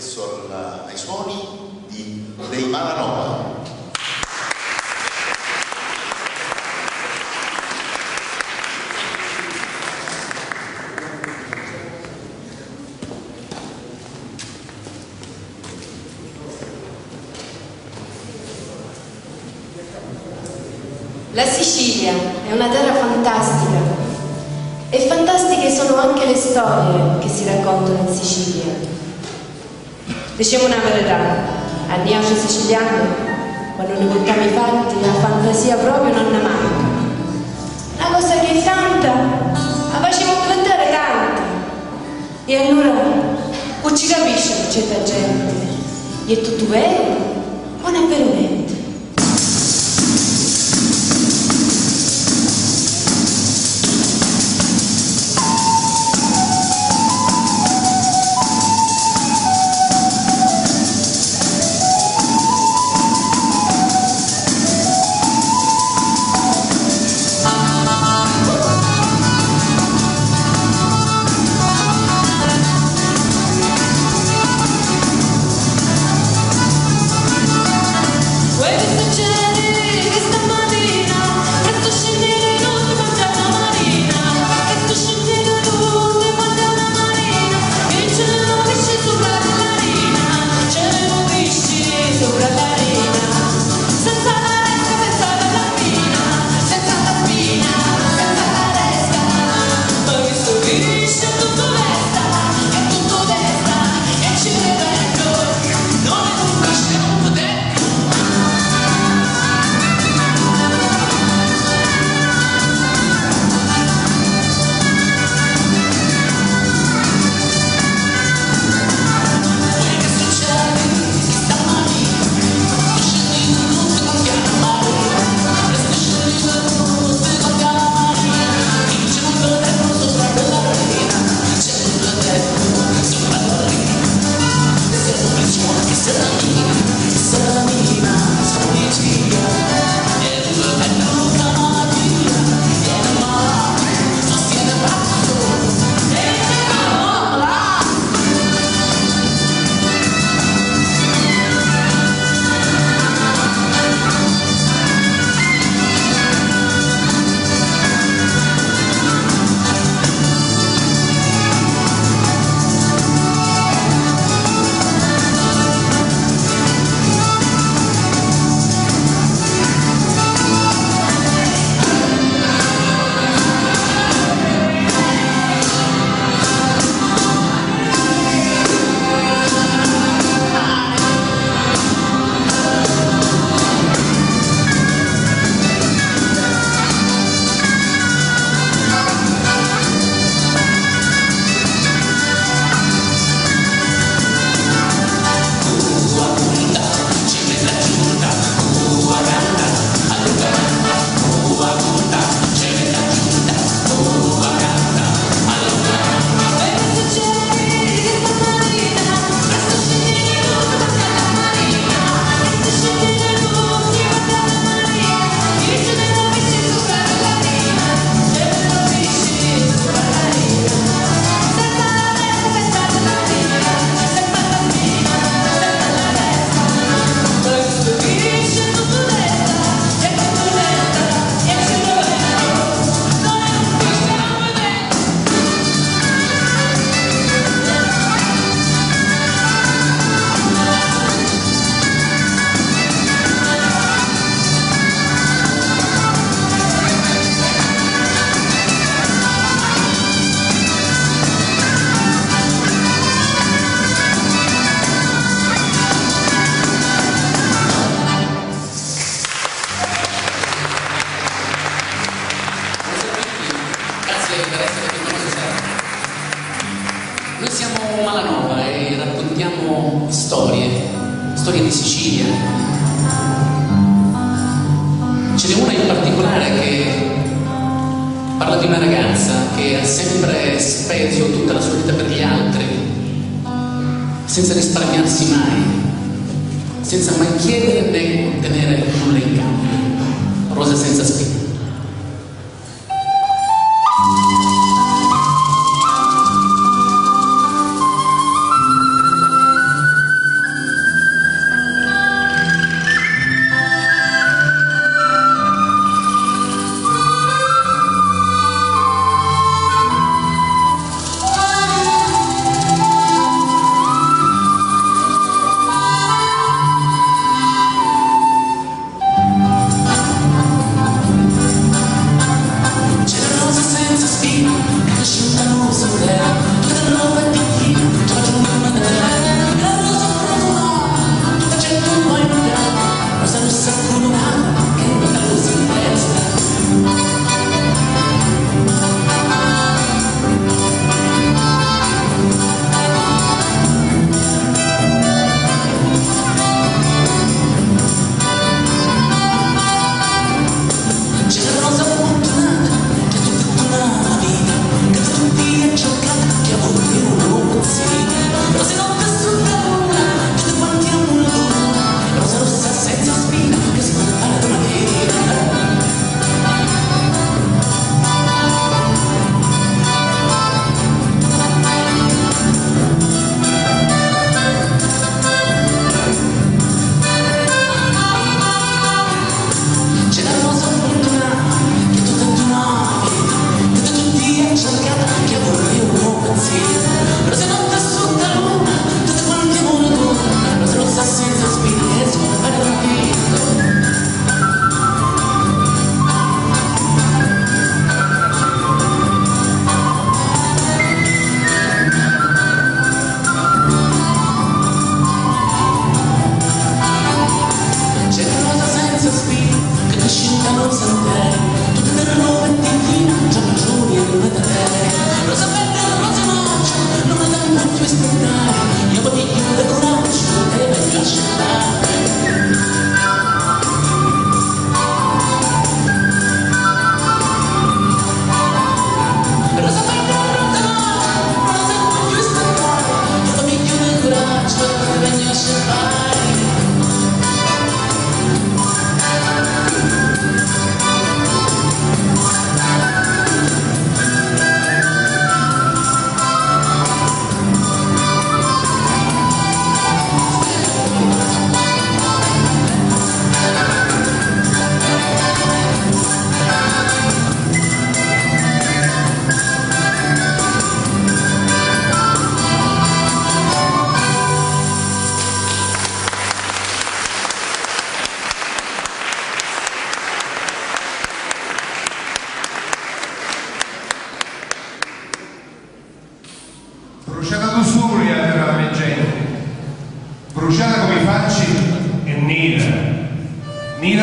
adesso ai suoni dei Malanova. La Sicilia è una terra fantastica e fantastiche sono anche le storie che si raccontano in Sicilia. Diciamo una verità, a Niace siciliano, quando ne contiamo i fatti, la fantasia proprio non ne manca. Una cosa che è tanta, la facciamo diventare tanta. E allora, non ci capisce certa gente, è tutto vero o non è veramente? Noi siamo Malanova e raccontiamo storie di Sicilia. Ce n'è una in particolare che parla di una ragazza che ha sempre speso tutta la sua vita per gli altri, senza risparmiarsi mai, senza mai chiedere né ottenere nulla in cambio. Rose senza spine.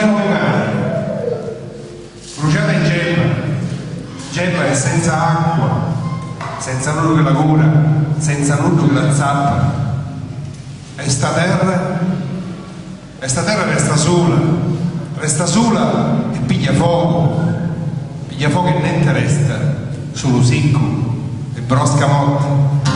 Monari, bruciata in gemma è senza acqua, senza nudo che la cura, senza nudo che la zappa. E sta terra resta sola e piglia fuoco e niente resta, solo secco e brosca morte.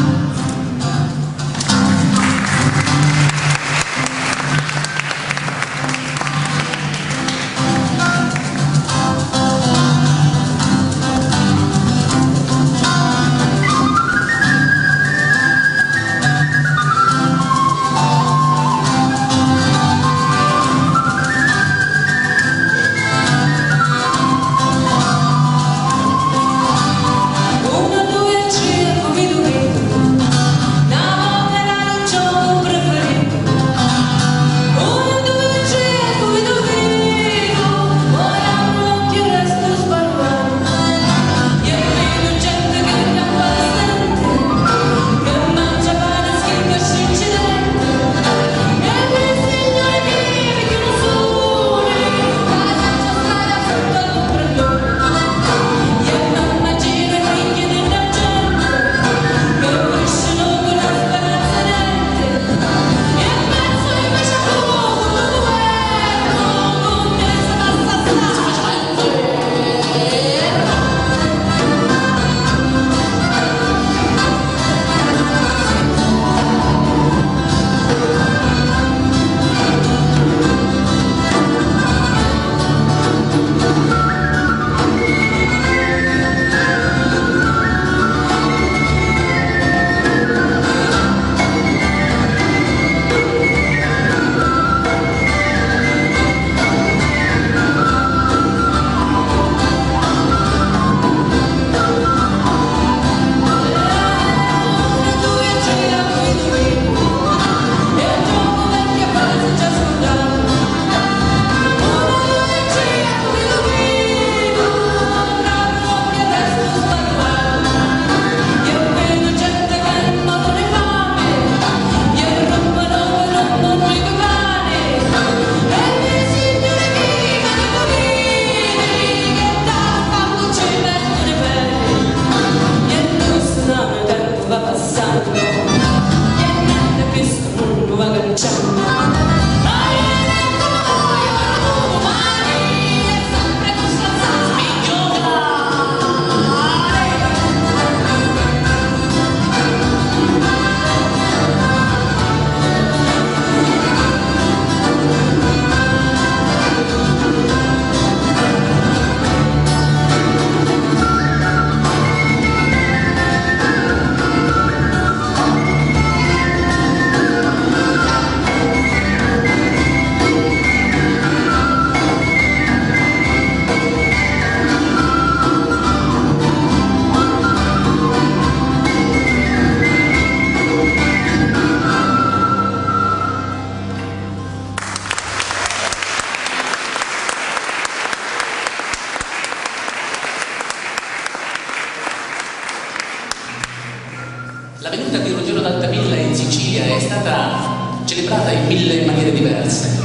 La venuta di Ruggero d'Altamilla in Sicilia è stata celebrata in 1000 maniere diverse.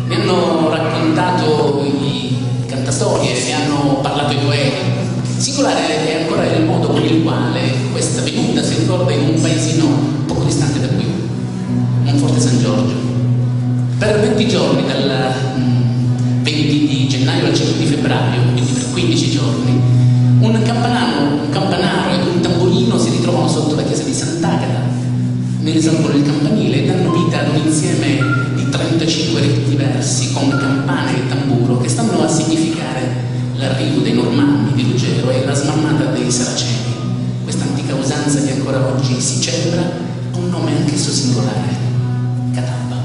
Ne hanno raccontato i cantastorie, ne hanno parlato i poeti. Singolare è ancora il modo con il quale questa venuta si ricorda in un paesino poco distante da qui, Monforte San Giorgio. Per 20 giorni, dal 20 di gennaio al 5 di febbraio, quindi per 15 giorni, un campanaro e un tamburino si ritrovano sotto la chiesa di Sant'Agata, ne risalgono il campanile e danno vita ad un insieme di 35 riti diversi con campane e tamburo che stanno a significare l'arrivo dei Normanni di Ruggero e la smarmata dei Saraceni. Questa antica usanza che ancora oggi si celebra ha un nome anch'esso singolare: Catabba.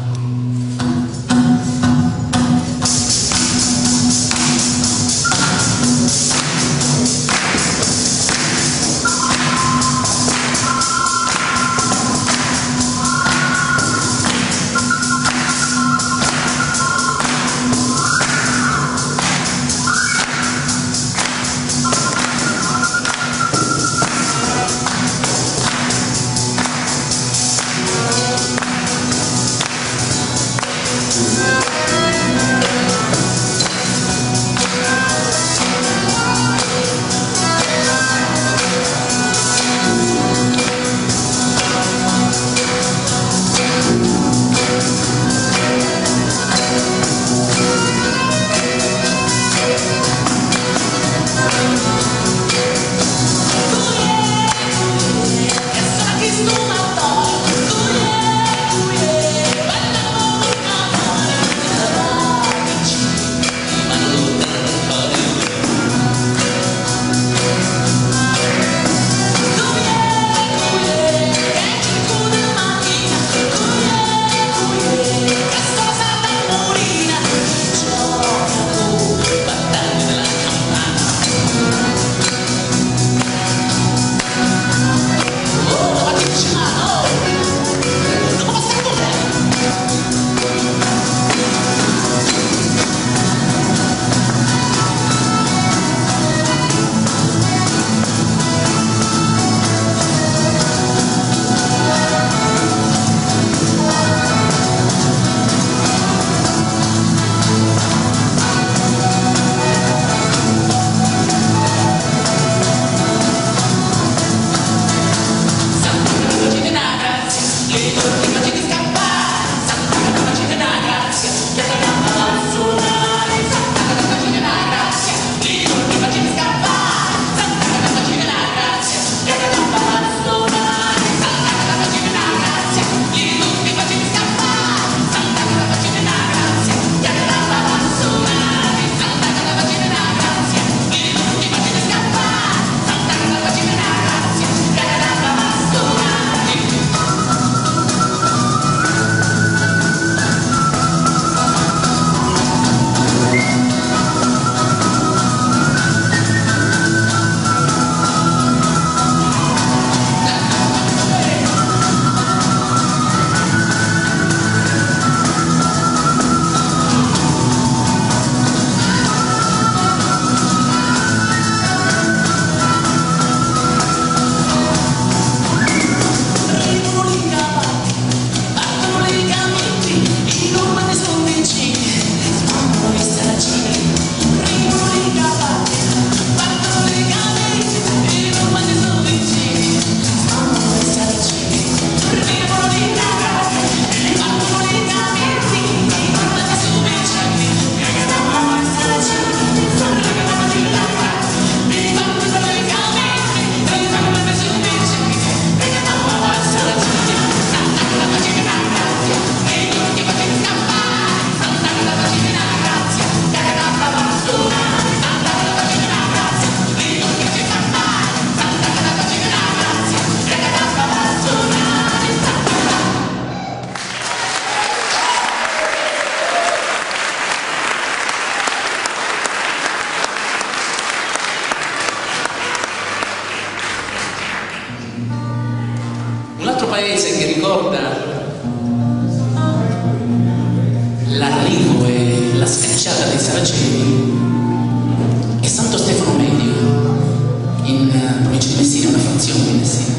trasformazione, sì.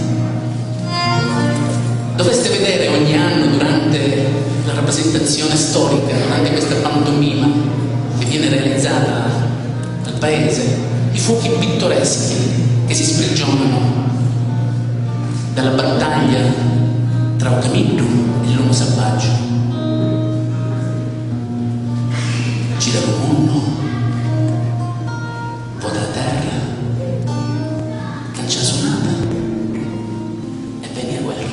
Dovreste vedere ogni anno durante la rappresentazione storica, durante questa pantomima che viene realizzata al paese, i fuochi pittoreschi che si sprigionano dalla battaglia tra Ocamittu e l'uomo selvaggio. Gira il mondo, vuota la terra, cancia suonata e veni a guerra.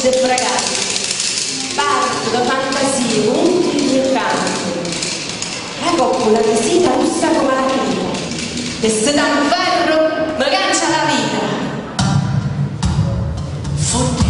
Del fragante, parto da fantasie, utili e canti, la coppola che si russa come la vita, e se da un ferro mi cancia la vita. Fotti.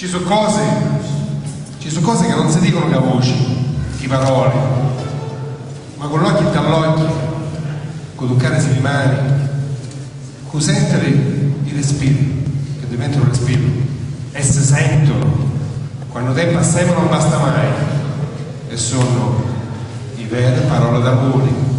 Ci sono cose che non si dicono con voci, di parole, ma con l'occhio e dall'occhio, con toccarsi le mani, con sentire i respiri, che diventano respiro, e si sentono, quando tempo assieme non basta mai, e sono di vere parole d'amore.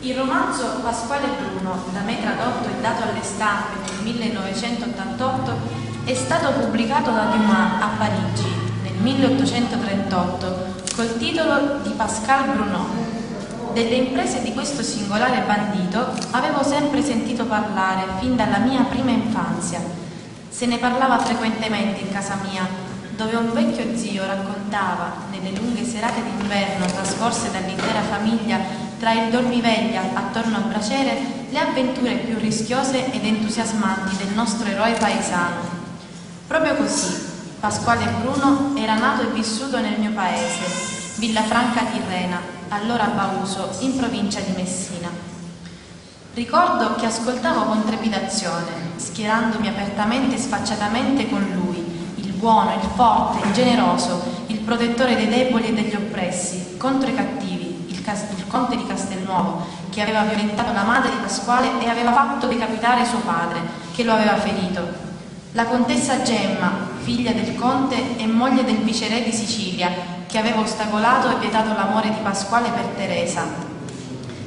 Il romanzo Pasquale Bruno, da me tradotto e dato alle stampe nel 1988, è stato pubblicato da Dumas a Parigi nel 1838 col titolo di Pascal Bruno. Delle imprese di questo singolare bandito avevo sempre sentito parlare fin dalla mia prima infanzia. Se ne parlava frequentemente in casa mia, dove un vecchio zio raccontava, nelle lunghe serate d'inverno trascorse dall'intera famiglia tra il dormiveglia attorno al braciere, le avventure più rischiose ed entusiasmanti del nostro eroe paesano. Proprio così, Pasquale Bruno era nato e vissuto nel mio paese, Villafranca Tirrena, allora Bauso, in provincia di Messina. Ricordo che ascoltavo con trepidazione, schierandomi apertamente e sfacciatamente con lui, il buono, il forte, il generoso, il protettore dei deboli e degli oppressi, contro i cattivi, il conte di Castelnuovo, che aveva violentato la madre di Pasquale e aveva fatto decapitare suo padre, che lo aveva ferito. La contessa Gemma, figlia del conte e moglie del viceré di Sicilia, che aveva ostacolato e vietato l'amore di Pasquale per Teresa.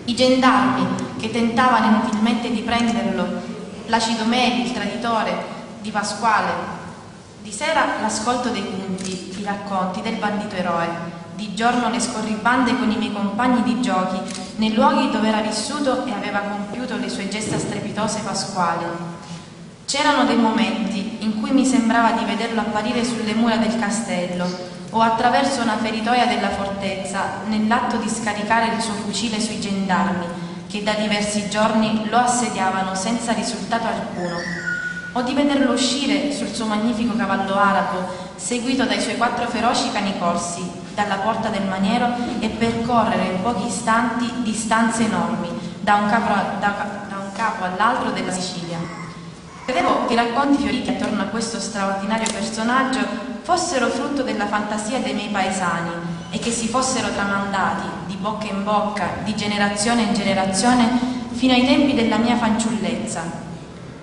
I gendarmi, che tentavano inutilmente di prenderlo, l'Acido Meli, il traditore di Pasquale. Di sera l'ascolto dei conti, i racconti del bandito eroe, di giorno le scorribande con i miei compagni di giochi, nei luoghi dove era vissuto e aveva compiuto le sue gesta strepitose Pasquale. C'erano dei momenti in cui mi sembrava di vederlo apparire sulle mura del castello o attraverso una feritoia della fortezza nell'atto di scaricare il suo fucile sui gendarmi che da diversi giorni lo assediavano senza risultato alcuno, o di vederlo uscire sul suo magnifico cavallo arabo seguito dai suoi 4 feroci cani corsi dalla porta del maniero e percorrere in pochi istanti distanze enormi da un capo all'altro della Sicilia. Credevo che i racconti fioriti attorno a questo straordinario personaggio fossero frutto della fantasia dei miei paesani e che si fossero tramandati di bocca in bocca, di generazione in generazione, fino ai tempi della mia fanciullezza.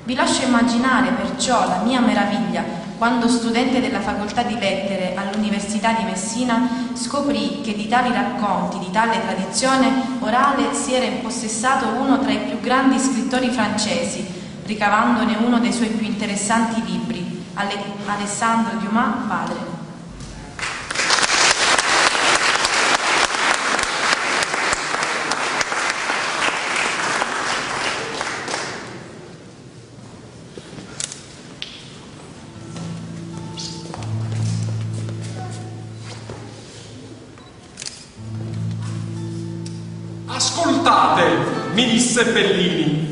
Vi lascio immaginare perciò la mia meraviglia quando, studente della facoltà di lettere all'Università di Messina, scoprì che di tali racconti, di tale tradizione orale si era impossessato uno tra i più grandi scrittori francesi, ricavandone uno dei suoi più interessanti libri, Alessandro Dumas padre. Ascoltate, mi disse Bellini,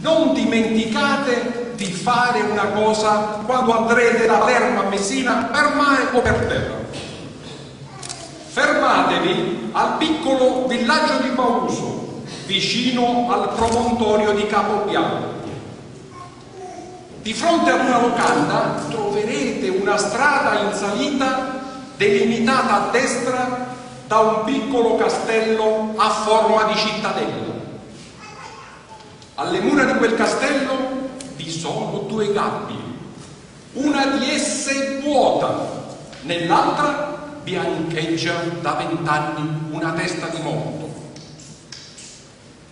non dimenticate di fare una cosa quando andrete da Palermo a Messina per mare o per terra. Fermatevi al piccolo villaggio di Bauso, vicino al promontorio di Capobianco. Di fronte ad una locanda troverete una strada in salita delimitata a destra da un piccolo castello a forma di cittadella. Alle mura di quel castello vi sono 2 gabbie, una di esse vuota, nell'altra biancheggia da 20 anni una testa di morto.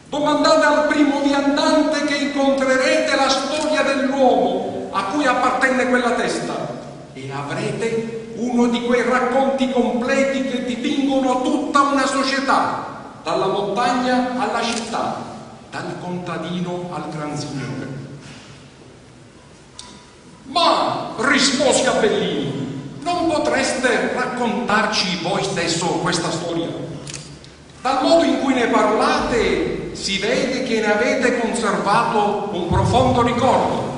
Domandate al primo viandante che incontrerete la storia dell'uomo a cui appartenne quella testa e avrete uno di quei racconti completi che dipingono tutta una società, dalla montagna alla città, dal contadino al gran signore. Ma, risposi a Bellini, non potreste raccontarci voi stesso questa storia? Dal modo in cui ne parlate si vede che ne avete conservato un profondo ricordo.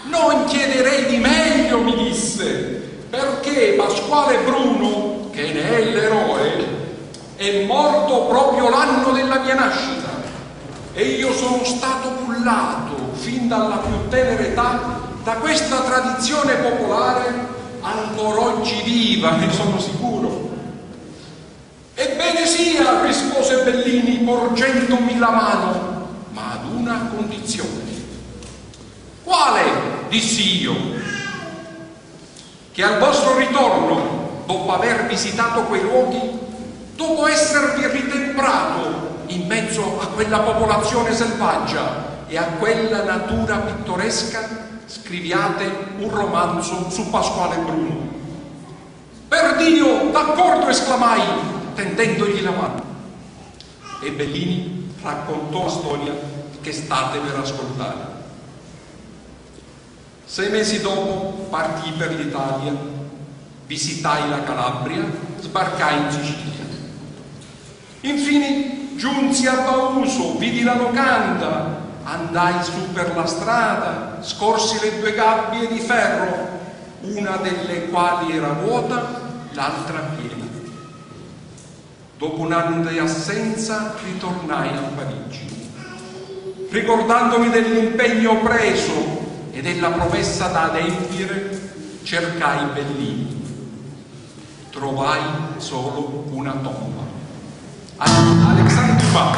Non chiederei di meglio, mi disse, perché Pasquale Bruno, che ne è l'eroe, è morto proprio l'anno della mia nascita e io sono stato cullato fin dalla più tenera età da questa tradizione popolare ancora oggi viva, ne sono sicuro. Ebbene sia, rispose Bellini porgendomi la mano, ma ad una condizione. Quale? Dissi io. Che al vostro ritorno, dopo aver visitato quei luoghi, dopo esservi ritemprato in mezzo a quella popolazione selvaggia e a quella natura pittoresca, scriviate un romanzo su Pasquale Bruno. Per Dio, d'accordo, esclamai, tendendogli la mano. E Bellini raccontò la storia che state per ascoltare. 6 mesi dopo partii per l'Italia, visitai la Calabria, sbarcai in Sicilia. Infine giunsi a Bauso, vidi la locanda, andai su per la strada, scorsi le 2 gabbie di ferro, una delle quali era vuota, l'altra piena. Dopo un anno di assenza ritornai a Parigi. Ricordandomi dell'impegno preso e della promessa da adempiere, cercai Bellini. Trovai solo una tomba. Alexandre Dumas.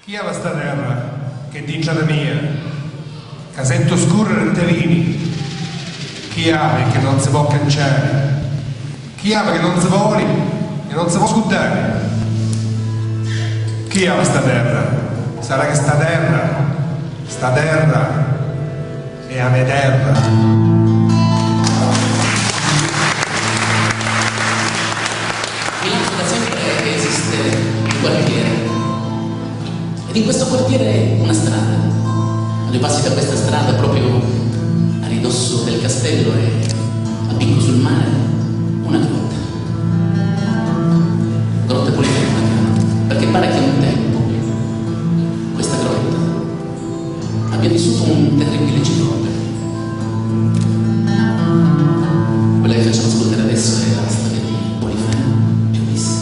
Chi è questa terra che dice la mia? Casetto scuro e te vini. Chi ha che non si può canciare? Chi ha che non si vuole e non si può scudare? Chi ha questa terra? Sarà che sta terra è a me terra. Milano da sempre che esiste un quartiere, ed in questo quartiere una strada. A 2 passi da questa strada, proprio a ridosso del castello e a picco sul mare, una grotta. Grotta polifenica, perché pare che un tempo questa grotta abbia vissuto un terribile ciclope. Quella che facciamo ascoltare adesso è la storia di Polifemo e Ulisse.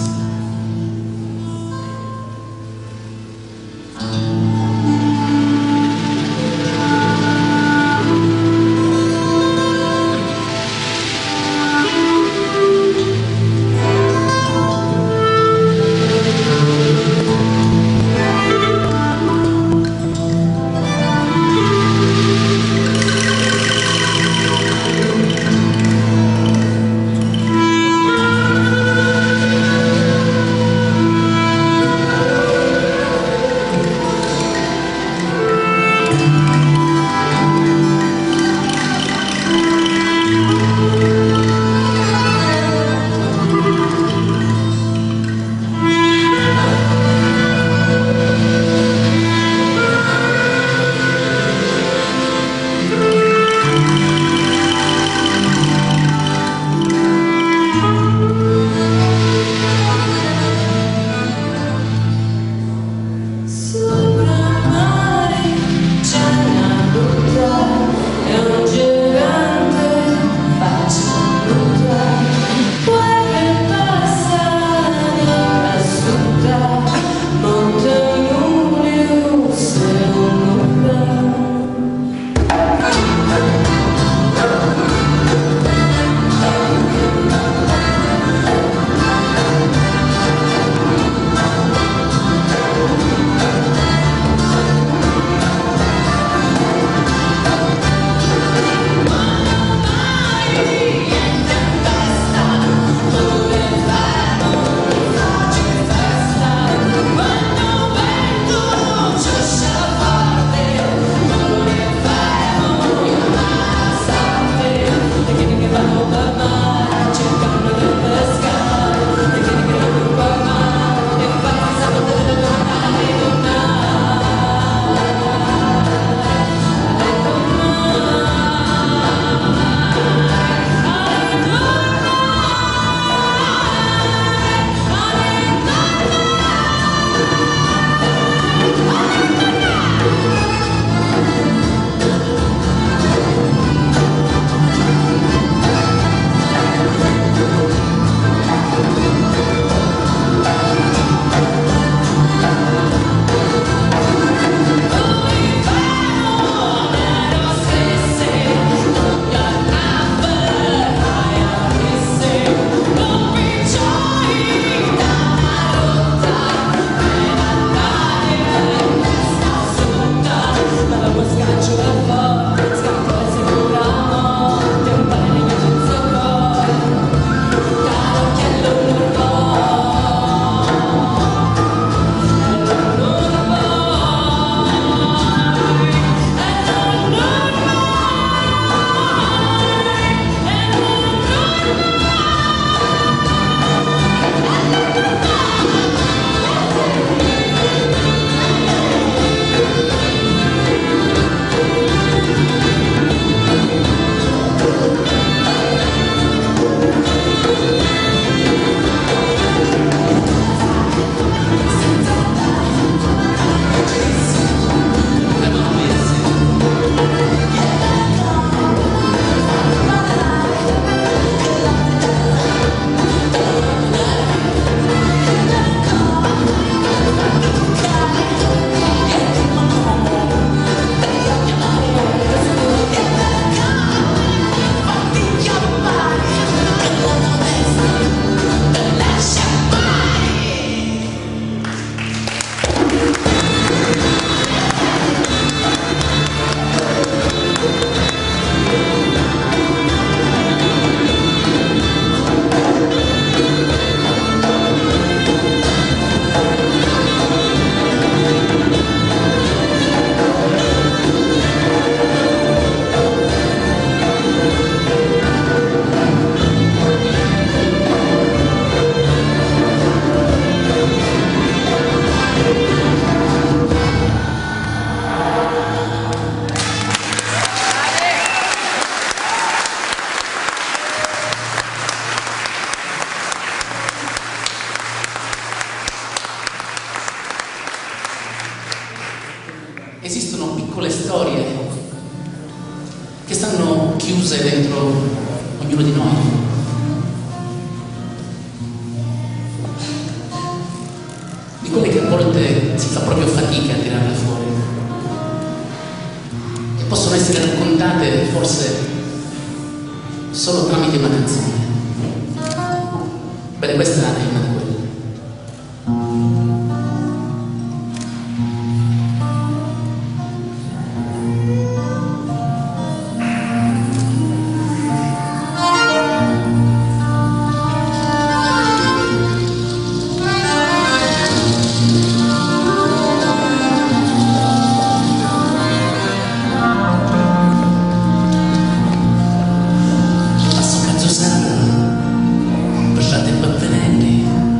storie che stanno chiuse dentro ognuno di noi. Di quelle che a volte si fa proprio fatica a tirarle fuori. E possono essere raccontate forse solo tramite una canzone. Bene, questa è una di quelle. Passate e va venendo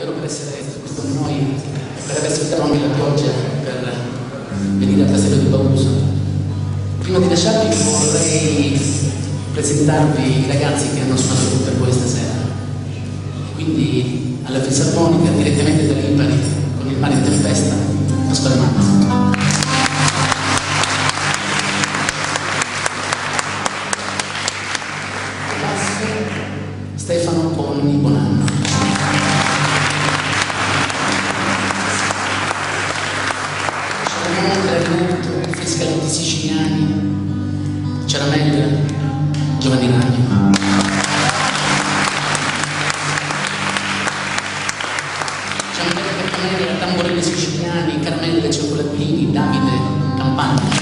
davvero per essere qui con noi, per aver sfruttato anche la pioggia per venire al Castello di Pausa. Prima di lasciarvi vorrei presentarvi i ragazzi che hanno suonato per voi stasera. Quindi alla Fisarmonica, direttamente da Lipari, con il mare in tempesta, Pasquale Manzo. Stefano Bonni Bonanno. Clarinetto, Frescaletti Siciliani, Ciaramella, Giovanni Ragno. Ciambelle Campanella, Tamborelli Siciliani, Caramelle, Cioccolatini, Davide Campagna.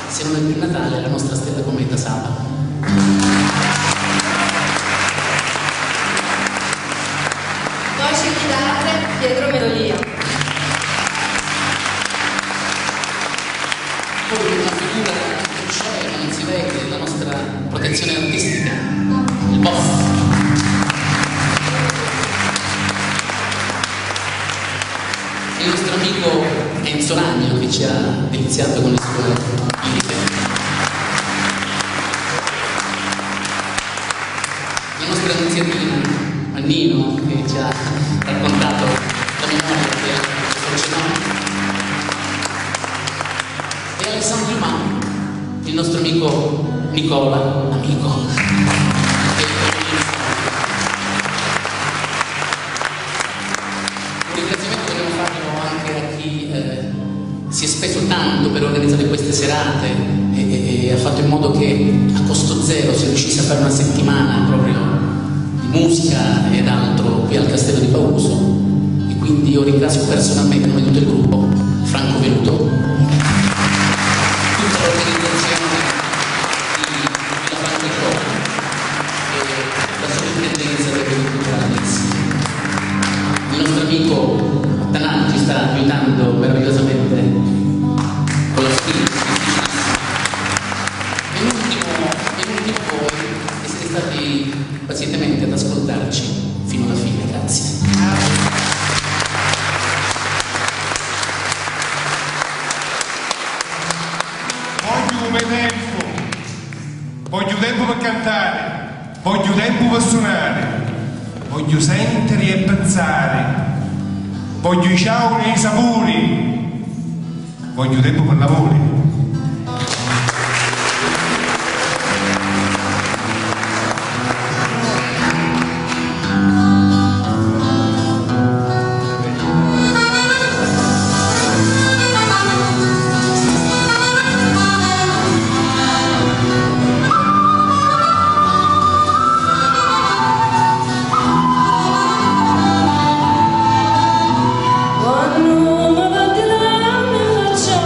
Se non è più Natale, la nostra stella cometa Saba. Voce chitarre, Pietro Melodia. Poi una figura che non c'è, ma non si vede, la nostra protezione artistica, il boss. Il nostro amico Enzo Ragno che ci ha deliziato con le sue liriche. La nostra iniziativa, Annino, che ci ha raccontato la memoria del suo cenone. E Alessandro Dumas, il nostro amico Nicola, amico. Si è speso tanto per organizzare queste serate e ha fatto in modo che a costo zero si riuscisse a fare una settimana proprio di musica ed altro qui al Castello di Pauso, e quindi io ringrazio personalmente a nome di tutto il gruppo Franco Venuto, tutta l'organizzazione di La Franco e la sovrintendenza dei beni culturali. Il nostro amico Tanano ci sta aiutando meravigliosamente con lo spirito. E l'ultimo voi che siete stati pazientemente ad ascoltarci fino alla fine. Grazie. Voglio tempo per cantare, voglio tempo per suonare, voglio sentire e pensare, voglio i ciauri e i sapori, voglio tempo per l'amore. Quando mi va di là mi faccio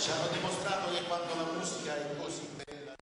ci hanno dimostrato che quando la musica è così bella